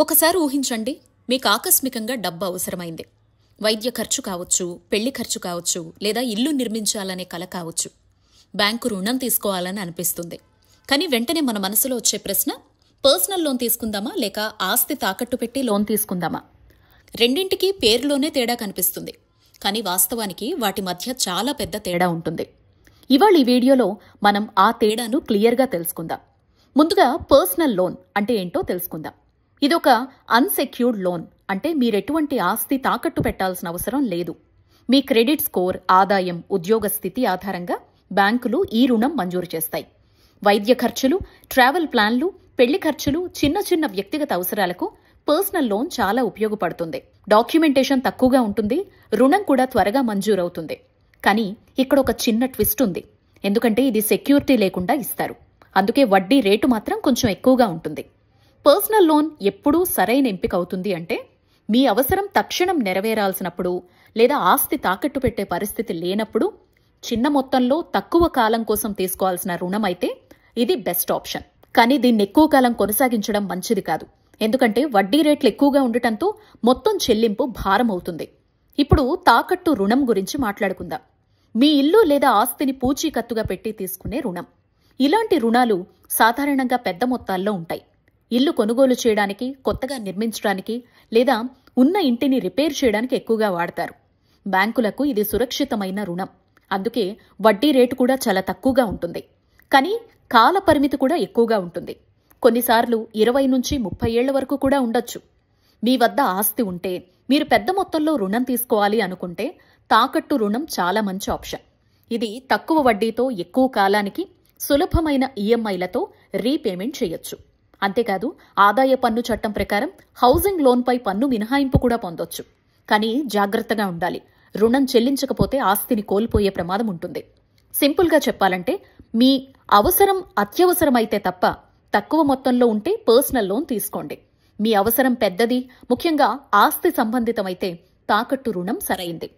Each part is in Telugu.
ఒకసారి ఊహించండి, మీకు ఆకస్మికంగా డబ్బు అవసరమైంది. వైద్య ఖర్చు కావచ్చు, పెళ్లి ఖర్చు కావచ్చు, లేదా ఇల్లు నిర్మించాలనే కల కావచ్చు. బ్యాంకు రుణం తీసుకోవాలని అనిపిస్తుంది. కానీ వెంటనే మన మనసులో వచ్చే ప్రశ్న, పర్సనల్ లోన్ తీసుకుందామా లేక ఆస్తి తాకట్టు పెట్టి లోన్ తీసుకుందామా? రెండింటికి పేరులోనే తేడా కనిపిస్తుంది, కానీ వాస్తవానికి వాటి మధ్య చాలా పెద్ద తేడా ఉంటుంది. ఇవాళ ఈ వీడియోలో మనం ఆ తేడాను క్లియర్గా తెలుసుకుందాం. ముందుగా పర్సనల్ లోన్ అంటే ఏంటో తెలుసుకుందాం. ఇదొక అన్సెక్యూర్డ్ లోన్, అంటే మీరెటువంటి ఆస్తి తాకట్టు పెట్టాల్సిన అవసరం లేదు. మీ క్రెడిట్ స్కోర్, ఆదాయం, ఉద్యోగ స్థితి ఆధారంగా బ్యాంకులు ఈ రుణం మంజూరు చేస్తాయి. వైద్య ఖర్చులు, ట్రావెల్ ప్లాన్లు, పెళ్లి ఖర్చులు, చిన్న చిన్న వ్యక్తిగత అవసరాలకు పర్సనల్ లోన్ చాలా ఉపయోగపడుతుంది. డాక్యుమెంటేషన్ తక్కువగా ఉంటుంది, రుణం కూడా త్వరగా మంజూరవుతుంది. కానీ ఇక్కడ ఒక చిన్న ట్విస్ట్ ఉంది. ఎందుకంటే ఇది సెక్యూరిటీ లేకుండా ఇస్తారు, అందుకే వడ్డీ రేటు మాత్రం కొంచెం ఎక్కువగా ఉంటుంది. పర్సనల్ లోన్ ఎప్పుడూ సరైన ఎంపిక అవుతుంది అంటే మీ అవసరం తక్షణం నెరవేరాల్సినప్పుడు, లేదా ఆస్తి తాకట్టు పెట్టే పరిస్థితి లేనప్పుడు, చిన్న మొత్తంలో తక్కువ కాలం కోసం తీసుకోవాల్సిన రుణం అయితే ఇది బెస్ట్ ఆప్షన్. కానీ దీన్ని ఎక్కువ కాలం కొనసాగించడం మంచిది కాదు, ఎందుకంటే వడ్డీ రేట్లు ఎక్కువగా ఉండటంతో మొత్తం చెల్లింపు భారం అవుతుంది. ఇప్పుడు తాకట్టు రుణం గురించి మాట్లాడుకుందాం. మీ ఇల్లు లేదా ఆస్తిని పూచీకత్తుగా పెట్టి తీసుకునే రుణం. ఇలాంటి రుణాలు సాధారణంగా పెద్ద మొత్తాల్లో ఉంటాయి. ఇల్లు కొనుగోలు చేయడానికి, కొత్తగా నిర్మించడానికి, లేదా ఉన్న ఇంటిని రిపేర్ చేయడానికి ఎక్కువగా వాడతారు. బ్యాంకులకు ఇది సురక్షితమైన రుణం, అందుకే వడ్డీ రేటు కూడా చాలా తక్కువగా ఉంటుంది. కానీ కాల పరిమితి కూడా ఎక్కువగా ఉంటుంది. కొన్నిసార్లు 20 నుంచి 30 ఏళ్ల వరకు కూడా ఉండొచ్చు. మీ వద్ద ఆస్తి ఉంటే, మీరు పెద్ద మొత్తంలో రుణం తీసుకోవాలి అనుకుంటే తాకట్టు రుణం చాలా మంచి ఆప్షన్. ఇది తక్కువ వడ్డీతో ఎక్కువ కాలానికి సులభమైన ఈఎంఐలతో రీపేమెంట్ చేయొచ్చు. అంతేకాదు, ఆదాయ పన్ను చట్టం ప్రకారం హౌసింగ్ లోన్పై పన్ను మినహాయింపు కూడా పొందొచ్చు. కానీ జాగ్రత్తగా ఉండాలి, రుణం చెల్లించకపోతే ఆస్తిని కోల్పోయే ప్రమాదం ఉంటుంది. సింపుల్గా చెప్పాలంటే, మీ అవసరం అత్యవసరమైతే తప్ప తక్కువ మొత్తంలో ఉంటే పర్సనల్ లోన్ తీసుకోండి. మీ అవసరం పెద్దది, ముఖ్యంగా ఆస్తి సంబంధితమైతే తాకట్టు రుణం సరైంది.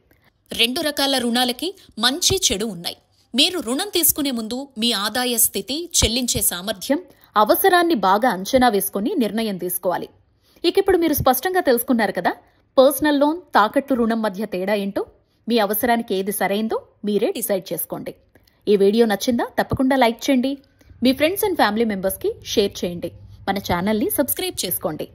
2 రకాల రుణాలకి మంచి చెడు ఉన్నాయి. మీరు రుణం తీసుకునే ముందు మీ ఆదాయ స్థితి, చెల్లించే సామర్థ్యం, అవసరాన్ని బాగా అంచనా వేసుకుని నిర్ణయం తీసుకోవాలి. ఇప్పుడు మీరు స్పష్టంగా తెలుసుకున్నారు కదా, పర్సనల్ లోన్, తాకట్టు రుణం మధ్య తేడా ఏంటో. మీ అవసరానికి ఏది సరైందో మీరే డిసైడ్ చేసుకోండి. ఈ వీడియో నచ్చిందా? తప్పకుండా లైక్ చేయండి. మీ ఫ్రెండ్స్ అండ్ ఫ్యామిలీ మెంబర్స్కి షేర్ చేయండి. మన ఛానల్ని సబ్స్క్రైబ్ చేసుకోండి.